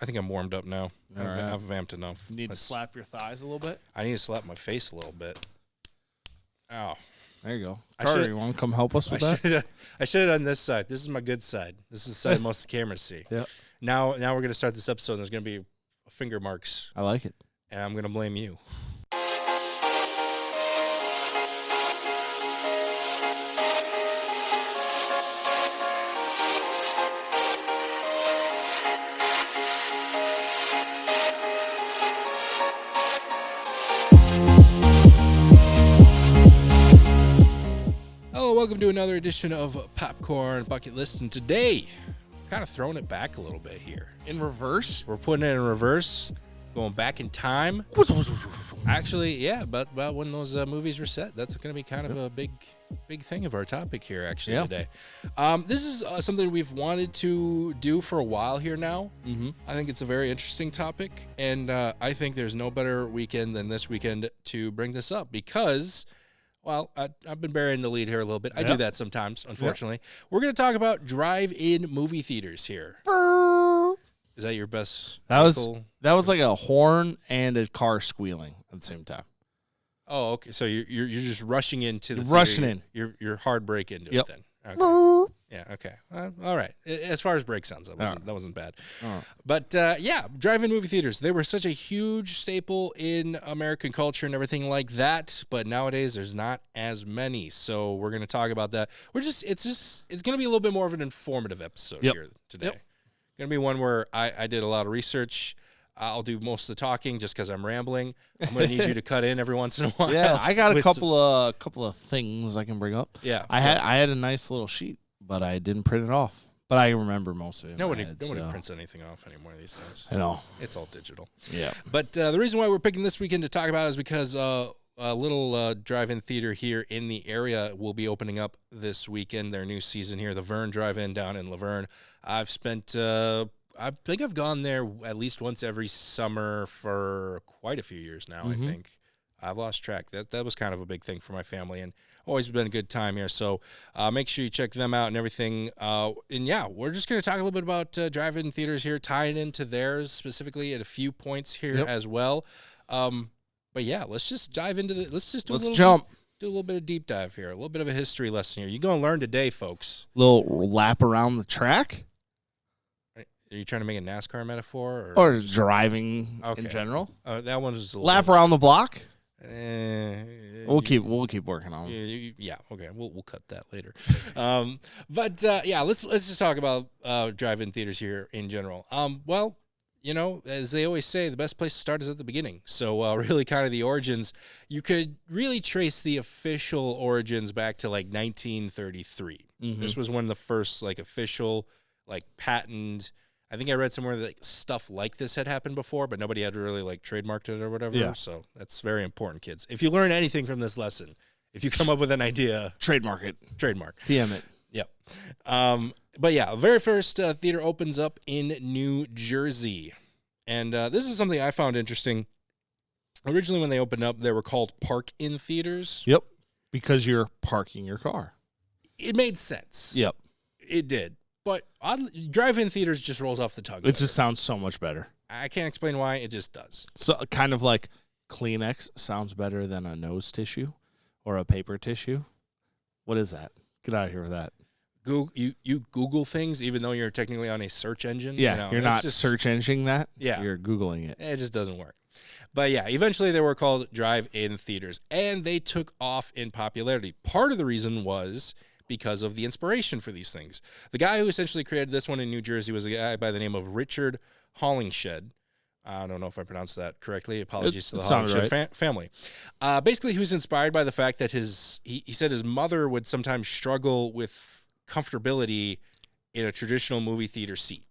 I think I'm warmed up now. I've vamped enough. You need to slap your thighs a little bit? I need to slap my face a little bit. Ow. There you go. Carter, you want to come help us with that? I should have done this side. This is my good side. This is the side most of the cameras see. Yeah. Now we're going to start this episode, and there's going to be finger marks. I like it. And I'm going to blame you. Welcome to another edition of Popcorn Bucket List, and today, kind of throwing it back a little bit here. In reverse? We're putting it in reverse, going back in time. Actually, yeah, but when those movies were set, that's going to be kind of a big thing of our topic here, actually, today. This is something we've wanted to do for a while here now. Mm-hmm. I think it's a very interesting topic, and I think there's no better weekend than this weekend to bring this up because... Well, I've been burying the lead here a little bit. I do that sometimes, unfortunately. We're going to talk about drive-in movie theaters here. Is that your best? That was like a horn and a car squealing at the same time. Oh, okay. So you're just rushing into the theater. Rushing in. You're hard break into it then. Okay. Yeah, okay. All right. As far as break sounds, that wasn't bad. But, drive-in movie theaters, they were such a huge staple in American culture and everything like that, but nowadays there's not as many. So we're going to talk about that. It's going to be a little bit more of an informative episode here today. Going to be one where I did a lot of research. I'll do most of the talking just because I'm rambling. I'm going to need you to cut in every once in a while. Yeah, I got a couple of things I can bring up. Yeah. I had a nice little sheet, but I didn't print it off. But I remember most of it. Nobody prints anything off anymore these days. I know. It's all digital. Yeah. But the reason why we're picking this weekend to talk about is because a little drive-in theater here in the area will be opening up this weekend, their new season here, the Vern Drive-In down in Laverne. I've spent... I think I've gone there at least once every summer for quite a few years now, I think. I've lost track. That was kind of a big thing for my family and always been a good time here. So make sure you check them out and everything. We're just going to talk a little bit about drive-in theaters here, tying into theirs specifically at a few points here as well. But yeah, let's just dive into the. Let's do a little bit of deep dive here, a little bit of a history lesson here. You're going to learn today, folks. Little lap around the track. Are you trying to make a NASCAR metaphor? Or driving in general? That one was a little lap around the block? We'll keep working on it. Yeah, okay. We'll cut that later. Let's just talk about drive-in theaters here in general. As they always say, the best place to start is at the beginning. So really kind of the origins, you could really trace the official origins back to like 1933. This was when the first like official like patent. I think I read somewhere that stuff like this had happened before, but nobody had really like trademarked it or whatever. Yeah. So that's very important, kids. If you learn anything from this lesson, if you come up with an idea, trademark it. TM it. Yep. Very first theater opens up in New Jersey. And this is something I found interesting. Originally, when they opened up, they were called park-in theaters. Yep. Because you're parking your car. It made sense. Yep. It did. But drive-in theaters just rolls off the tongue. It just sounds so much better. I can't explain why. It just does. So kind of like Kleenex sounds better than a nose tissue or a paper tissue. What is that? Get out of here with that. You Google things even though you're technically on a search engine. Yeah, you're not search engineing that. Yeah. You're Googling it. It just doesn't work. But yeah, eventually they were called drive-in theaters, and they took off in popularity. Part of the reason was... because of the inspiration for these things. The guy who essentially created this one in New Jersey was a guy by the name of Richard Hollingshed. I don't know if I pronounced that correctly. Apologies to the Hollingshed family. Basically, he was inspired by the fact that he said his mother would sometimes struggle with comfortability in a traditional movie theater seat.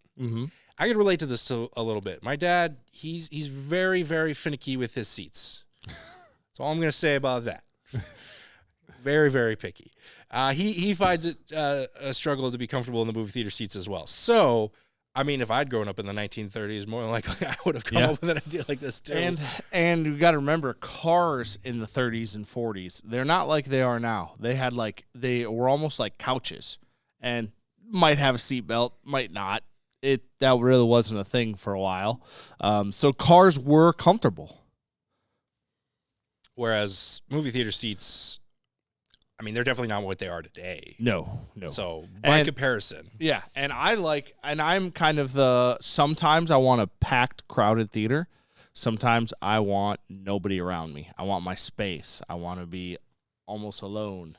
I could relate to this a little bit. My dad, he's very, very finicky with his seats. That's all I'm going to say about that. Very, very picky. He finds it a struggle to be comfortable in the movie theater seats as well. So, I mean, if I'd grown up in the 1930s, more than likely I would have come up with an idea like this too. And you got to remember, cars in the 30s and 40s, they're not like they are now. They were almost like couches, and might have a seatbelt, might not. that really wasn't a thing for a while. So cars were comfortable. Whereas movie theater seats, I mean, they're definitely not what they are today. No. So by comparison, yeah, and I'm kind of sometimes I want a packed, crowded theater. Sometimes I want nobody around me. I want my space. I want to be almost alone.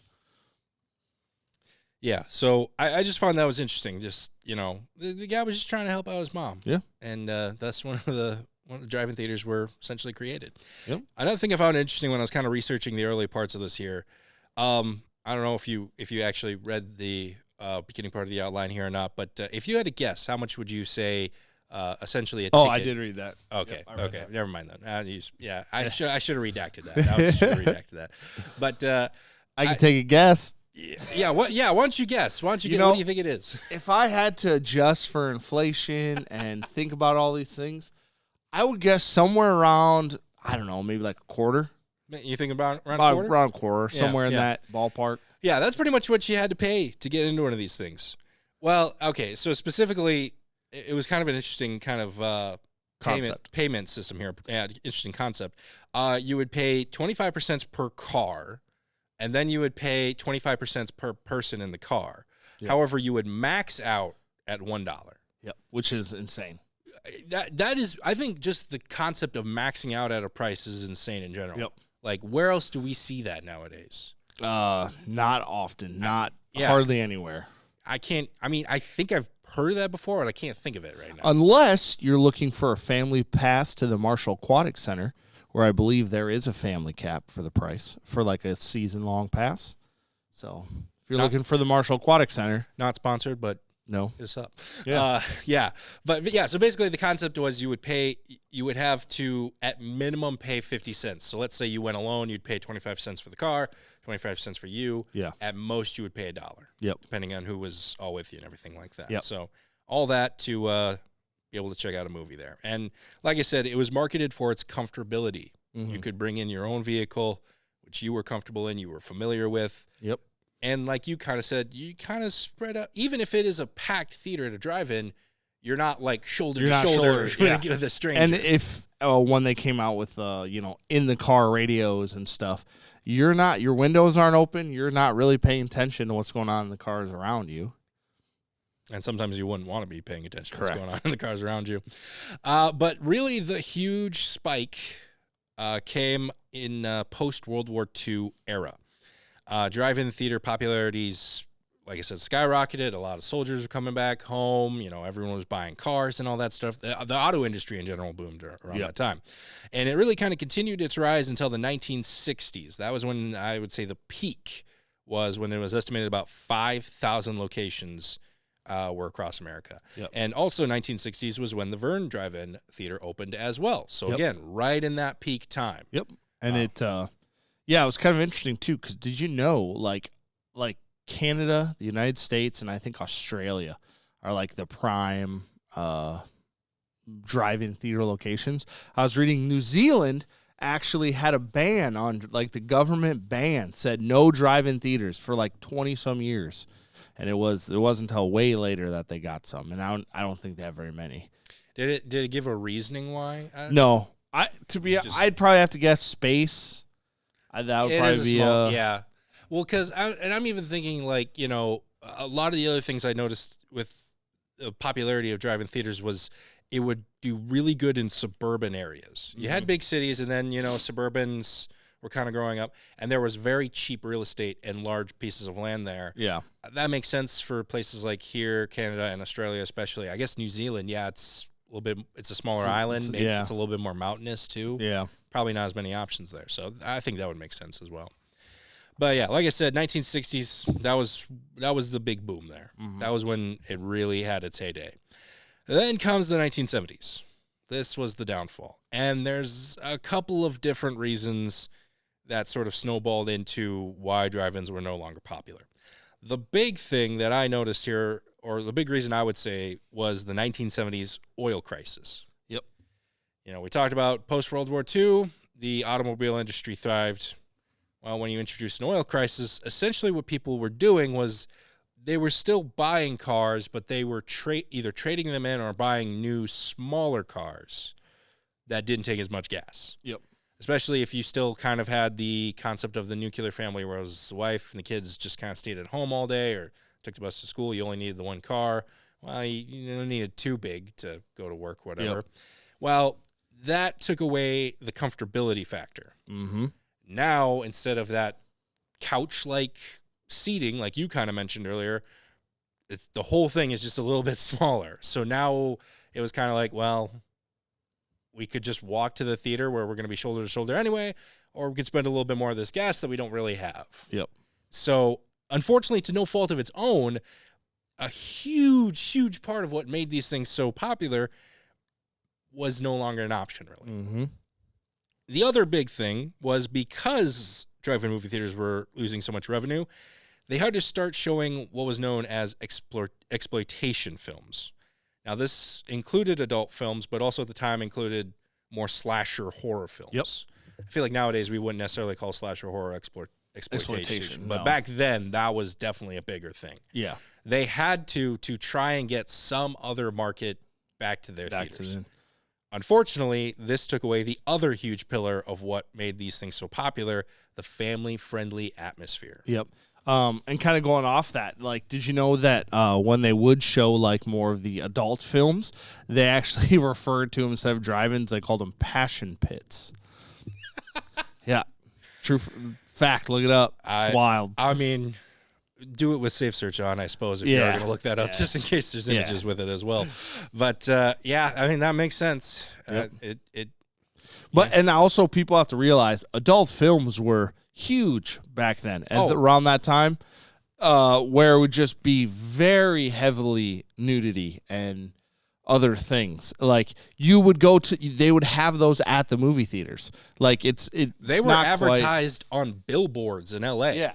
Yeah, so I just found that was interesting. Just, the guy was just trying to help out his mom. Yeah. And that's one of the drive-in theaters were essentially created. Yep. Another thing I found interesting when I was kind of researching the early parts of this here, I don't know if you actually read the beginning part of the outline here or not, but if you had to guess, how much would you say essentially a ticket? Oh, I did read that. Okay, yep, okay. That. Never mind then. I should have redacted that. I should have redacted that. But I can take a guess. Yeah. Why don't you guess? What do you think it is? If I had to adjust for inflation and think about all these things, I would guess somewhere around, I don't know, maybe like a quarter. You think about around a quarter? Around a quarter, somewhere in that ballpark. Yeah, that's pretty much what you had to pay to get into one of these things. Well, okay, so specifically, it was kind of an interesting kind of payment system here. Yeah, interesting concept. You would pay 25% per car, and then you would pay 25% per person in the car. Yep. However, you would max out at $1. Yep, which is insane. That is, I think, just the concept of maxing out at a price is insane in general. Yep. Like, where else do we see that nowadays? Not often. Hardly anywhere. I think I've heard of that before, but I can't think of it right now. Unless you're looking for a family pass to the Marshall Aquatic Center, where I believe there is a family cap for the price for like a season-long pass. So if you're looking for the Marshall Aquatic Center. Not sponsored, but no. Hit us up. Yeah. But so basically the concept was you would have to at minimum pay 50 cents. So let's say you went alone, you'd pay 25 cents for the car, 25 cents for you. Yeah. At most you would pay $1. Yep. Depending on who was all with you and everything like that. Yep. So all that to be able to check out a movie there. And like I said, it was marketed for its comfortability. Mm-hmm. You could bring in your own vehicle, which you were comfortable in, you were familiar with. Yep. And like you kind of said, you kind of spread out. Even if it is a packed theater at a drive-in, you're not like shoulder to shoulder with a stranger. And if when they came out with in the car radios and stuff, your windows aren't open. You're not really paying attention to what's going on in the cars around you. And sometimes you wouldn't want to be paying attention to Correct. what's going on in the cars around you. But really, the huge spike came in post-World War II era. Drive-in theater popularities, like I said, skyrocketed. A lot of soldiers were coming back home. Everyone was buying cars and all that stuff. The auto industry in general boomed around that time. And it really kind of continued its rise until the 1960s. That was when I would say the peak was when it was estimated about 5,000 locations were across America. Yep. And also 1960s was when the Verne Drive-In Theater opened as well. So again, right in that peak time. Yep. And it was kind of interesting too, because did you know like Canada, the United States, and I think Australia are like the prime drive-in theater locations? I was reading New Zealand actually had a ban on, like, the government ban said no drive-in theaters for like 20 some years. And it wasn't until way later that they got some, and I don't think they have very many. Did it give a reasoning why? No, I'd probably have to guess space. That would probably be yeah. Well, because I'm even thinking like a lot of the other things I noticed with the popularity of drive-in theaters was it would do really good in suburban areas. You had big cities, and then suburbans were kind of growing up, and there was very cheap real estate and large pieces of land there. Yeah. That makes sense for places like here, Canada, and Australia especially. I guess New Zealand, it's a little bit, it's a smaller island. Maybe it's a little bit more mountainous too. Yeah. Probably not as many options there. So I think that would make sense as well. But yeah, like I said, 1960s, that was the big boom there. Mm-hmm. That was when it really had its heyday. Then comes the 1970s. This was the downfall. And there's a couple of different reasons that sort of snowballed into why drive-ins were no longer popular. The big thing that I noticed here, or the big reason I would say, was the 1970s oil crisis. Yep. We talked about post-World War II, the automobile industry thrived. Well, when you introduce an oil crisis, essentially what people were doing was they were still buying cars, but they were either trading them in or buying new, smaller cars that didn't take as much gas. Yep. Especially if you still kind of had the concept of the nuclear family where it was the wife and the kids just kind of stayed at home all day or took the bus to school. You only needed the one car. Well, you don't need it too big to go to work, whatever. Yep. Well, that took away the comfortability factor. Mm-hmm. Now, instead of that couch-like seating, like you kind of mentioned earlier, the whole thing is just a little bit smaller. So now it was kind of like, well, we could just walk to the theater where we're going to be shoulder to shoulder anyway, or we could spend a little bit more of this gas that we don't really have. Yep. So, unfortunately, to no fault of its own, a huge part of what made these things so popular was no longer an option, really. Mm-hmm. The other big thing was because drive-in movie theaters were losing so much revenue, they had to start showing what was known as exploitation films. Now, this included adult films, but also at the time included more slasher horror films. Yep. I feel like nowadays we wouldn't necessarily call slasher horror exploitation. But no. back then, that was definitely a bigger thing. Yeah. They had to try and get some other market back to their theaters. Unfortunately, this took away the other huge pillar of what made these things so popular, the family-friendly atmosphere. Yep. And kind of going off that, like, did you know that when they would show, like, more of the adult films, they actually referred to them, instead of drive-ins, they called them passion pits. Yeah. True fact. Look it up. It's wild. I mean, do it with Safe Search on, I suppose, if you're going to look that up, just in case there's images with it as well. But, yeah, I mean, that makes sense. Yep. But and also people have to realize adult films were huge back then. And around that time, where it would just be very heavily nudity and other things. Like, you would go to, they would have those at the movie theaters. Like, they were advertised on billboards in LA. Yeah.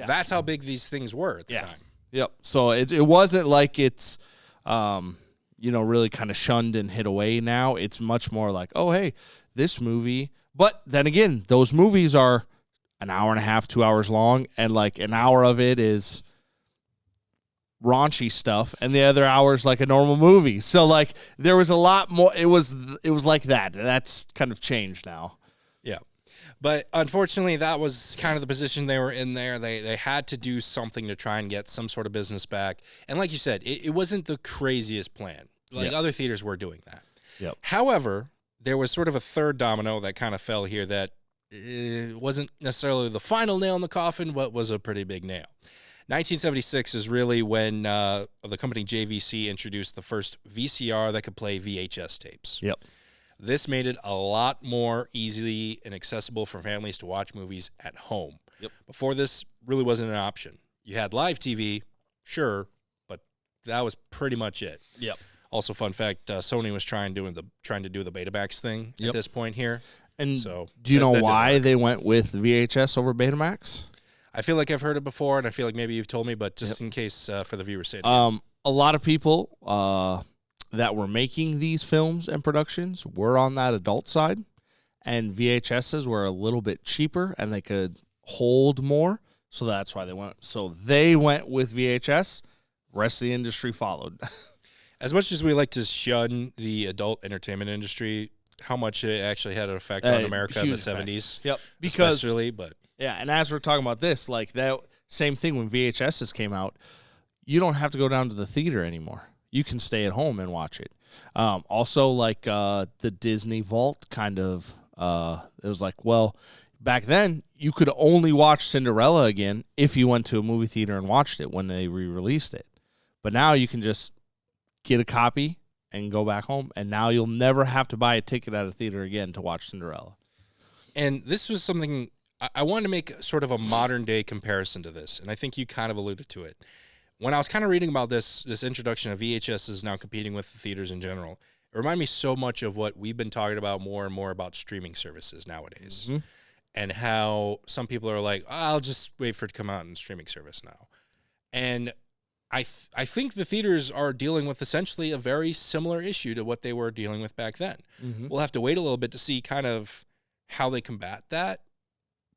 That's how big these things were at the time. Yep. So it wasn't like it's, really kind of shunned and hid away now. It's much more like, oh, hey, this movie. But then again, those movies are an hour and a half, 2 hours long, and like an hour of it is raunchy stuff, and the other hour is like a normal movie. So like there was a lot more. It was like that. That's kind of changed now. Yeah. But unfortunately, that was kind of the position they were in there. They had to do something to try and get some sort of business back. And like you said, it wasn't the craziest plan. Like other theaters were doing that. Yep. However, there was sort of a third domino that kind of fell here that wasn't necessarily the final nail in the coffin, but was a pretty big nail. 1976 is really when the company JVC introduced the first VCR that could play VHS tapes. Yep. This made it a lot more easy and accessible for families to watch movies at home. Yep. Before this really wasn't an option. You had live TV, sure, but that was pretty much it. Yep. Also, fun fact, Sony was trying to do the Betamax thing at this point here. And so do you know why they went with VHS over Betamax? I feel like I've heard it before, and I feel like maybe you've told me, but just in case for the viewers' sake. A lot of people that were making these films and productions were on that adult side, and VHSs were a little bit cheaper, and they could hold more, so that's why they went. So they went with VHS. Rest of the industry followed. As much as we like to shun the adult entertainment industry, how much it actually had an effect on America in the 70s. Yep. Because, especially, but yeah, and as we're talking about this, like that same thing when VHSs came out, you don't have to go down to the theater anymore. You can stay at home and watch it. Also, like the Disney Vault kind of, it was like, well, back then you could only watch Cinderella again if you went to a movie theater and watched it when they re-released it. But now you can just get a copy and go back home, and now you'll never have to buy a ticket at a theater again to watch Cinderella. And this was something I wanted to make sort of a modern day comparison to this, and I think you kind of alluded to it. When I was kind of reading about this introduction of VHS is now competing with the theaters in general, it reminded me so much of what we've been talking about more and more about streaming services nowadays, and how some people are like, I'll just wait for it to come out in streaming service now. And I think the theaters are dealing with essentially a very similar issue to what they were dealing with back then. We'll have to wait a little bit to see kind of how they combat that.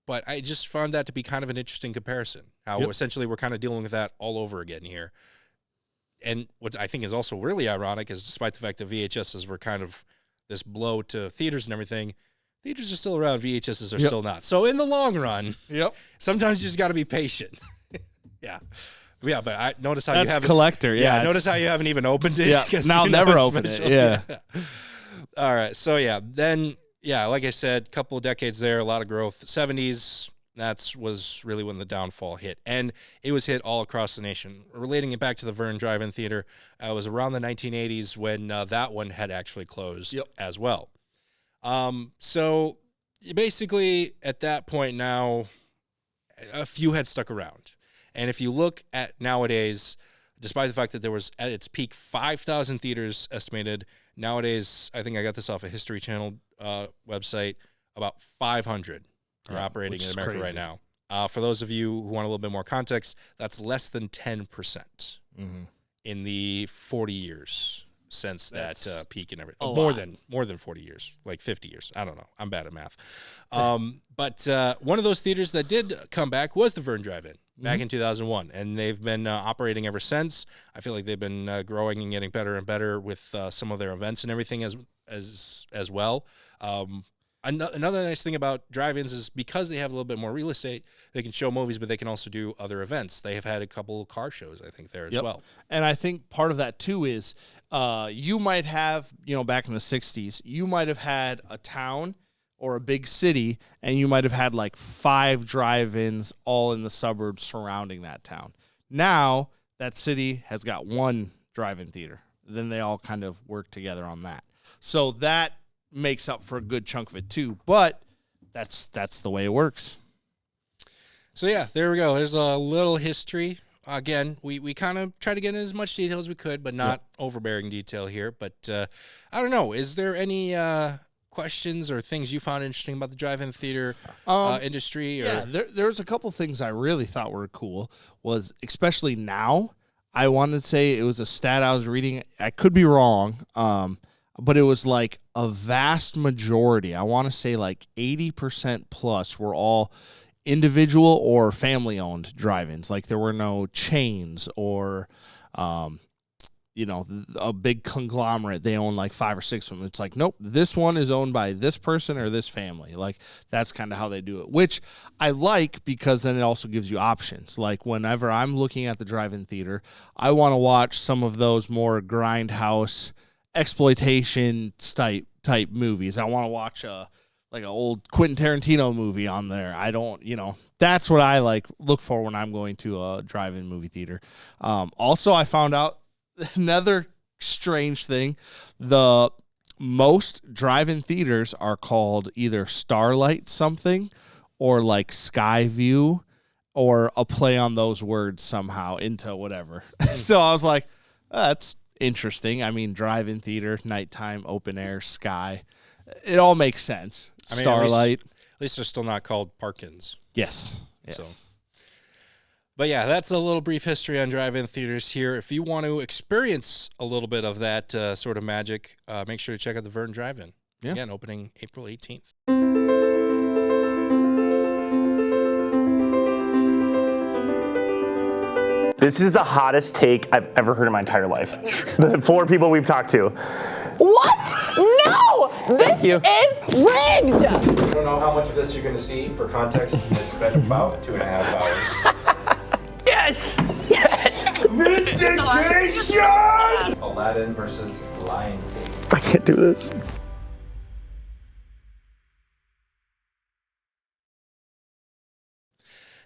but I just found that to be kind of an interesting comparison. How essentially we're kind of dealing with that all over again here. And what I think is also really ironic is despite the fact that VHSs were kind of this blow to theaters and everything, theaters are still around, VHSs are still not. So in the long run, sometimes you just got to be patient. Yeah, but I notice how you haven't collector. Yeah, notice how you haven't even opened it. Yeah, now I'll never open it. Yeah. All right. So then like I said, a couple of decades there, a lot of growth. 70s, was really when the downfall hit, and it was hit all across the nation. Relating it back to the Vern Drive-In Theater, it was around the 1980s when that one had actually closed as well. So basically at that point now, a few had stuck around. And if you look at nowadays, despite the fact that there was at its peak 5,000 theaters estimated, nowadays, I think I got this off a History Channel website, about 500 are operating in America right now. For those of you who want a little bit more context, that's less than 10% in the 40 years since that peak and everything. More than 40 years, like 50 years. I don't know. I'm bad at math. But one of those theaters that did come back was the Vern Drive-In back in 2001, and they've been operating ever since. I feel like they've been growing and getting better and better with some of their events and everything as well. Another nice thing about drive-ins is because they have a little bit more real estate, they can show movies, but they can also do other events. They have had a couple of car shows, I think, there as well. And I think part of that, too, is you might have, back in the 60s, you might have had a town or a big city, and you might have had like 5 drive-ins all in the suburbs surrounding that town. Now, that city has got 1 drive-in theater. Then they all kind of work together on that. So that makes up for a good chunk of it too, but that's the way it works. So there we go. There's a little history. Again, we kind of try to get in as much detail as we could, but not overbearing detail here. But I don't know. Is there any questions or things you found interesting about the drive-in theater industry? Or? Yeah, there's a couple things I really thought were cool. Was especially now, I wanted to say it was a stat I was reading. I could be wrong. But it was like a vast majority, I want to say like 80% plus were all individual or family-owned drive-ins. Like there were no chains or, a big conglomerate. They own like 5 or 6 of them. It's like, nope, this one is owned by this person or this family. Like that's kind of how they do it, which I like because then it also gives you options. Like whenever I'm looking at the drive-in theater, I want to watch some of those more grindhouse exploitation type movies. I want to watch like an old Quentin Tarantino movie on there. I don't, that's what I look for when I'm going to a drive-in movie theater. Also, I found out another strange thing. The most drive-in theaters are called either Starlight something or like Skyview or a play on those words somehow into whatever. So I was like, that's interesting. I mean, drive-in theater, nighttime, open air, sky. It all makes sense. I mean, Starlight. At least they're still not called Parkins. Yes. So, but that's a little brief history on drive-in theaters here. If you want to experience a little bit of that sort of magic, make sure to check out the Vern Drive-In. Yeah. Again, opening April 18th. This is the hottest take I've ever heard in my entire life. The 4 people we've talked to. What? No! This is rigged! I don't know how much of this you're going to see. For context, it's been about 2.5 hours. Yes! Yes! Vindication! Aladdin versus Lion King. I can't do this.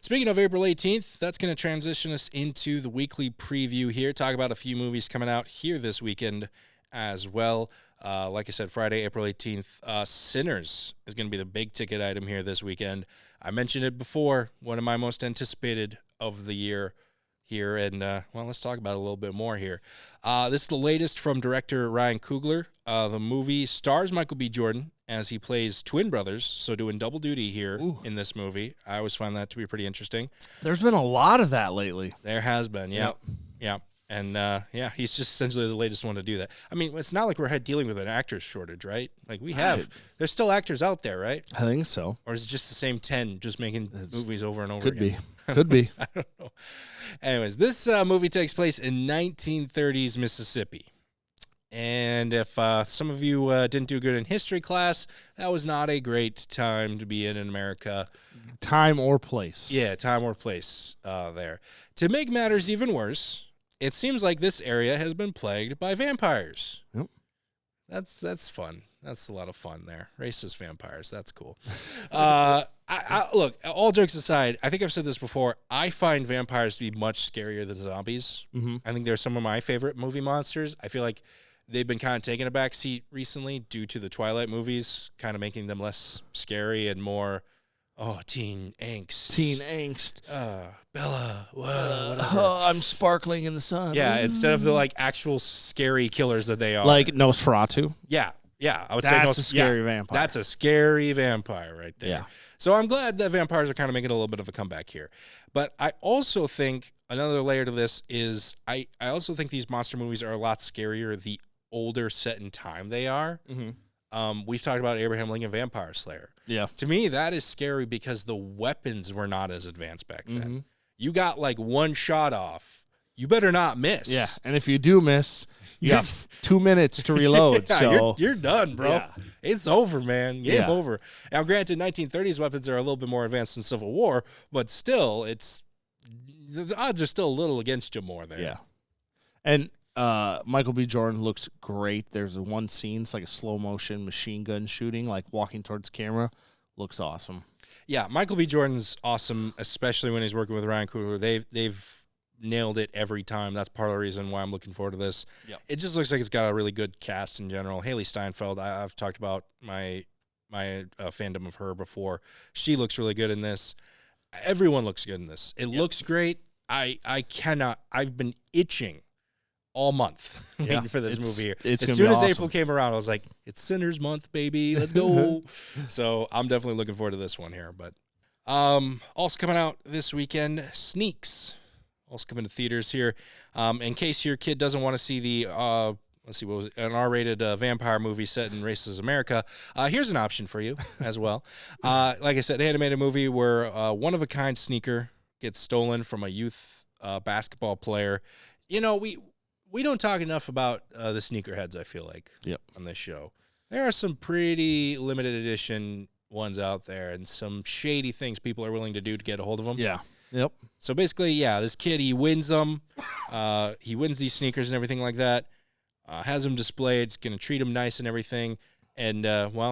Speaking of April 18th, that's going to transition us into the weekly preview here. Talk about a few movies coming out here this weekend as well. Like I said, Friday, April 18th, Sinners is going to be the big ticket item here this weekend. I mentioned it before, one of my most anticipated of the year here. And, let's talk about it a little bit more here. This is the latest from director Ryan Coogler. The movie stars Michael B. Jordan as he plays twin brothers, so doing double duty here in this movie. I always find that to be pretty interesting. There's been a lot of that lately. There has been, yeah. And yeah, he's just essentially the latest one to do that. I mean, it's not like we're dealing with an actors shortage, right? Like there's still actors out there, right? I think so. Or is it just the same 10 just making movies over and over Could again? Could be. I don't know. Anyways, this movie takes place in 1930s Mississippi. And if some of you didn't do good in history class, that was not a great time to be in America. Time or place. Yeah, time or place there. To make matters even worse, it seems like this area has been plagued by vampires. Yep. That's fun. That's a lot of fun there. Racist vampires. That's cool. Look, all jokes aside, I think I've said this before. I find vampires to be much scarier than zombies. Mm-hmm. I think they're some of my favorite movie monsters. I feel like they've been kind of taking a back seat recently due to the Twilight movies, kind of making them less scary and more, teen angst. Bella, whatever. I'm sparkling in the sun. Yeah, instead of the like actual scary killers that they are. Like Nosferatu. Yeah, I would say That's a scary vampire. That's a scary vampire right there. Yeah. So I'm glad that vampires are kind of making a little bit of a comeback here. But I also think another layer to this is I also think these monster movies are a lot scarier the older set in time they are. Mm-hmm. We've talked about Abraham Lincoln Vampire Slayer. Yeah. To me, that is scary because the weapons were not as advanced back then. Mm-hmm. You got like one shot off. You better not miss. Yeah, and if you do miss, you got 2 minutes to reload. Yeah, so you're done, bro. Yeah. It's over, man. Game Yeah. over. Now, granted, 1930s weapons are a little bit more advanced than Civil War, but still, the odds are still a little against you more there. Yeah. And Michael B. Jordan looks great. There's one scene, it's like a slow motion machine gun shooting, like walking towards camera. Looks awesome. Yeah, Michael B. Jordan's awesome, especially when he's working with Ryan Coogler. They've nailed it every time. That's part of the reason why I'm looking forward to this. Yep. It just looks like it's got a really good cast in general. Haley Steinfeld, I've talked about my fandom of her before. She looks really good in this. Everyone looks good in this. It looks great. I've been itching all month waiting for this movie here. It's as soon as April came around, I was like, it's Sinners Month, baby. Let's go. So I'm definitely looking forward to this one here. But also coming out this weekend, Sneaks. Also coming to theaters here. In case your kid doesn't want to see the let's see, what was it? An R-rated vampire movie set in racist America. Here's an option for you as well. Like I said, animated movie where one-of-a-kind sneaker gets stolen from a youth basketball player. You know, we don't talk enough about the sneakerheads, I feel like, on this show. There are some pretty limited edition ones out there and some shady things people are willing to do to get a hold of them. Yeah. Yep. So basically, this kid, he wins them. He wins these sneakers and everything like that. Has them displayed. It's going to treat them nice and everything. And,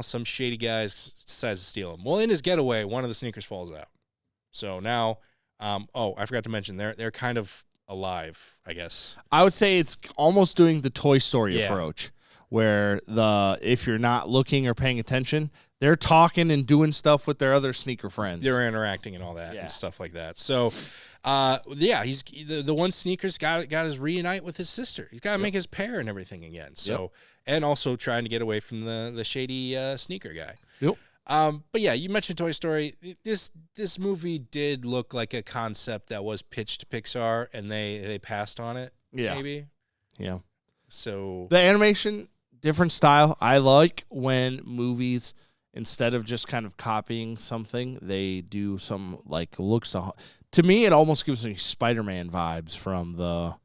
some shady guys decides to steal them. Well, in his getaway, one of the sneakers falls out. So now, I forgot to mention, they're kind of alive, I guess. I would say it's almost doing the Toy Story Yeah. approach, where if you're not looking or paying attention, they're talking and doing stuff with their other sneaker friends. They're interacting and all that and stuff like that. So, he's the one sneaker's got his reunite with his sister. He's got to make his pair and everything again. So, and also trying to get away from the shady sneaker guy. Yep. But yeah, you mentioned Toy Story. This movie did look like a concept that was pitched to Pixar, and they passed on it. Yeah. Maybe. Yeah. So The animation, different style. I like when movies, instead of just kind of copying something, they do some looks. To me, it almost gives me Spider-Man vibes from the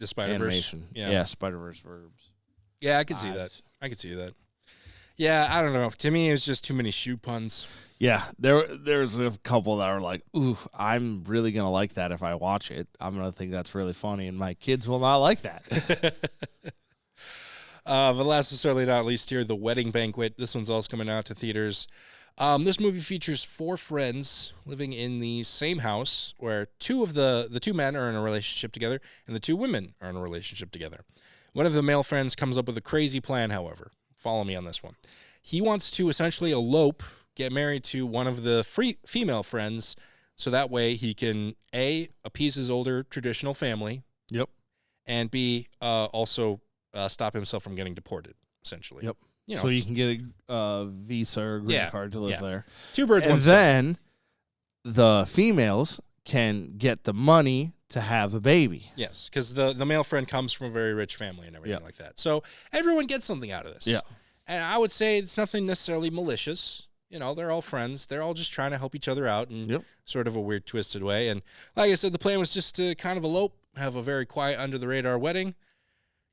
Spider-Verse animation. Yeah, Spider-Verse verbs. Yeah, I could see that. I could see that. Yeah, I don't know. To me, it was just too many shoe puns. Yeah, there's a couple that are like, ooh, I'm really going to like that if I watch it. I'm going to think that's really funny, and my kids will not like that. But last but certainly not least here, The Wedding Banquet. This one's also coming out to theaters. This movie features 4 friends living in the same house where the two men are in a relationship together and the 2 women are in a relationship together. One of the male friends comes up with a crazy plan, however. Follow me on this one. He wants to essentially elope, get married to one of the female friends, so that way he can, A, appease his older traditional family. Yep. And B, also stop himself from getting deported, essentially. Yep. You know, so you can get a visa or green Yeah, card to live there. 2 birds, And one stone. then the females can get the money to have a baby. Yes, because the male friend comes from a very rich family and everything like that. So everyone gets something out of this. Yeah. And I would say it's nothing necessarily malicious. You know, they're all friends. They're all just trying to help each other out in sort of a weird, twisted way. And like I said, the plan was just to kind of elope, have a very quiet, under-the-radar wedding.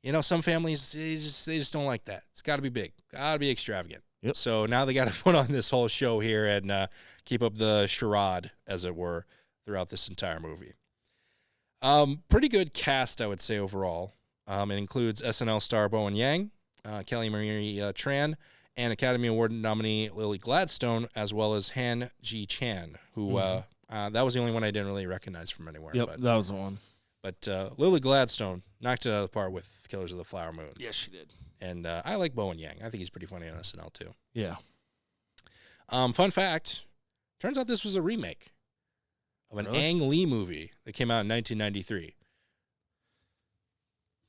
You know, some families, they just don't like that. It's got to be big. Got to be extravagant. Yep. So now they got to put on this whole show here and keep up the charade, as it were, throughout this entire movie. Pretty good cast, I would say, overall. It includes SNL star Bowen Yang, Kelly Marie Tran, and Academy Award nominee Lily Gladstone, as well as Han Ji Chan, who that was the only one I didn't really recognize from anywhere. Yep, but, that was the one. But Lily Gladstone knocked it out of the park with Killers of the Flower Moon. Yes, she did. And I like Bowen Yang. I think he's pretty funny on SNL, too. Yeah. Fun fact, turns out this was a remake of an Ang Lee movie that came out in 1993.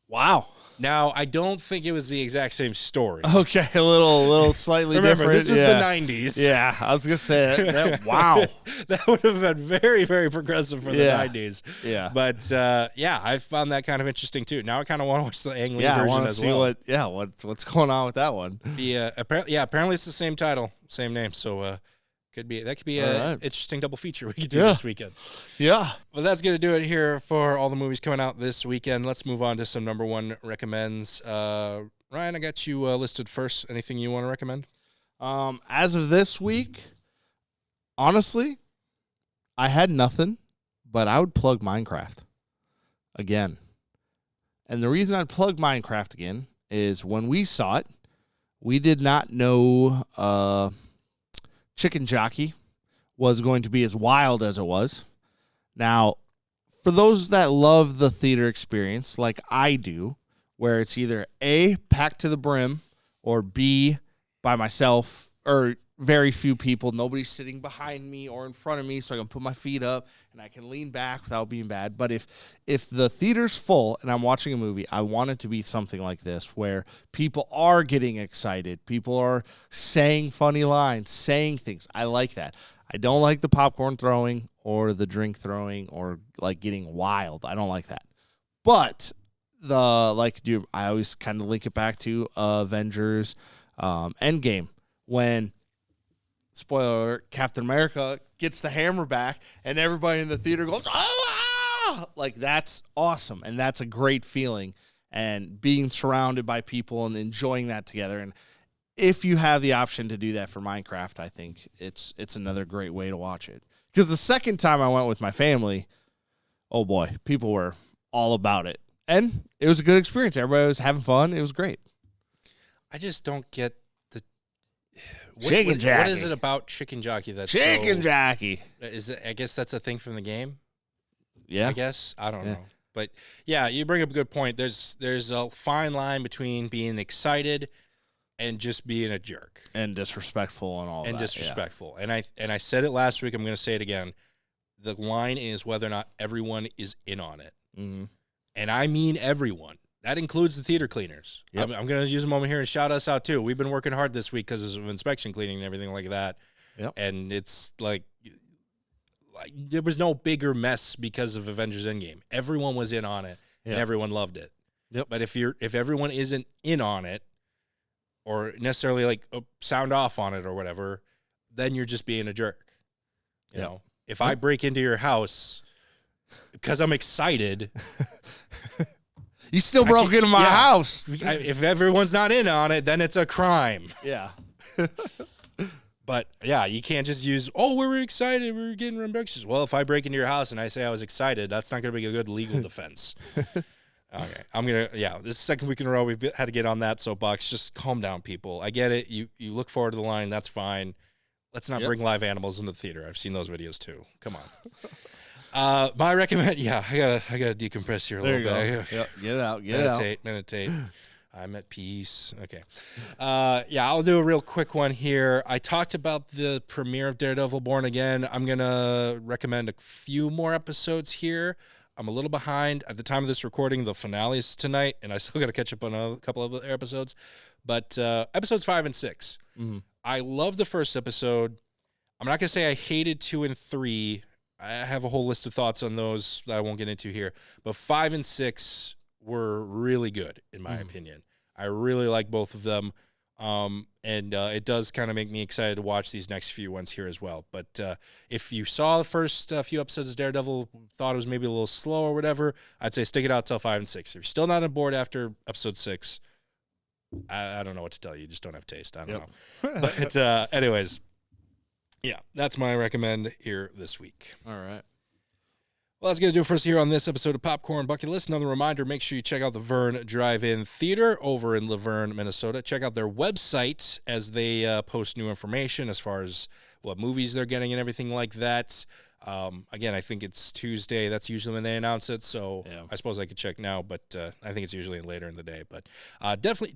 Wow. Now, I don't think it was the exact same story. Okay, a little slightly Remember, different. this was the 90s. Yeah, I was going to say that. Wow. That would have been very, very progressive for the 90s. Yeah. But, I found that kind of interesting, too. Now I kind of want to watch the Ang Lee version as well. What's going on with that one. Apparently it's the same title, same name. So, could be an interesting double feature we could do this weekend. Yeah. Well, that's going to do it here for all the movies coming out this weekend. Let's move on to some number one recommends. Ryan, I got you listed first. Anything you want to recommend? As of this week, honestly, I had nothing, but I would plug Minecraft again. And the reason I'd plug Minecraft again is when we saw it, we did not know Chicken Jockey was going to be as wild as it was. Now, for those that love the theater experience like I do, where it's either A, packed to the brim, or B, by myself, or very few people, nobody sitting behind me or in front of me so I can put my feet up and I can lean back without being bad. But if the theater's full and I'm watching a movie, I want it to be something like this where people are getting excited. People are saying funny lines, saying things. I like that. I don't like the popcorn throwing or the drink throwing or like getting wild. I don't like that. But I always kind of link it back to Avengers Endgame when, spoiler alert, Captain America gets the hammer back and everybody in the theater goes, ah! Like, that's awesome. And that's a great feeling. And being surrounded by people and enjoying that together. And if you have the option to do that for Minecraft, I think it's another great way to watch it. Because the second time I went with my family, oh boy, people were all about it. And it was a good experience. Everybody was having fun. It was great. I just don't get Chicken Jockey. What is it about Chicken Jockey that's Chicken Jockey? Is it? I guess that's a thing from the game. Yeah. I guess I don't know, but yeah, you bring up a good point. There's a fine line between being excited and just being a jerk and disrespectful and all. And that. Disrespectful. Yeah. And I said it last week. I'm going to say it again. The line is whether or not everyone is in on it, and I mean everyone. That includes the theater cleaners. Yep. I'm going to use a moment here and shout us out, too. We've been working hard this week because of inspection cleaning and everything like that. Yep. And it's like there was no bigger mess because of Avengers Endgame. Everyone was in on it, and everyone loved it. Yep. But if everyone isn't in on it or necessarily like sound off on it or whatever, then you're just being a jerk. You know, if I break into your house because I'm excited... You still broke into my house. If everyone's not in on it, then it's a crime. Yeah. But, yeah, you can't just use, we were excited, we were getting rambunctious. Well, if I break into your house and I say I was excited, that's not going to be a good legal defense. Okay. This is the second week in a row we've had to get on that soapbox. Just calm down, people. I get it. You look forward to the line. That's fine. Let's not bring live animals into the theater. I've seen those videos, too. Come on. My recommend, I gotta decompress here a little bit. Yep. Get it out. Meditate. I'm at peace. Okay. I'll do a real quick one here. I talked about the premiere of Daredevil Born Again. I'm gonna recommend a few more episodes here. I'm a little behind at the time of this recording. The finale is tonight, and I still got to catch up on a couple of other episodes. But episodes 5 and 6, I love the first episode. I'm not gonna say I hated 2 and 3. I have a whole list of thoughts on those that I won't get into here. But 5 and 6 were really good, in my opinion. I really like both of them. And it does kind of make me excited to watch these next few ones here as well. But if you saw the first few episodes of Daredevil, thought it was maybe a little slow or whatever, I'd say stick it out till 5 and 6. If you're still not on board after episode 6, I don't know what to tell you. You just don't have taste. I don't know. But anyways, yeah, that's my recommend here this week. All right. Well, that's going to do it for us here on this episode of Popcorn Bucket List. Another reminder, make sure you check out the Vern Drive-In Theater over in Laverne, Minnesota. Check out their website as they post new information as far as what movies they're getting and everything like that. Again, I think it's Tuesday. That's usually when they announce it, so I suppose I could check now, but I think it's usually later in the day. But definitely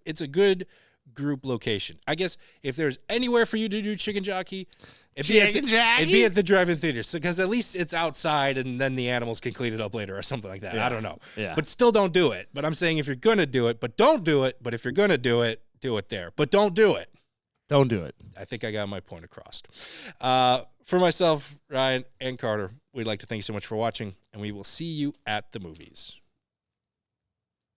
it's a good group location. I guess if there's anywhere for you to do Chicken Jockey, it'd be at the drive-in theater, because at least it's outside and then the animals can clean it up later or something like that. Yeah. I don't know. Yeah. But still don't do it. But I'm saying if you're going to do it, but don't do it. But if you're going to do it there. But don't do it. Don't do it. I think I got my point across. For myself, Ryan, and Carter, we'd like to thank you so much for watching, and we will see you at the movies.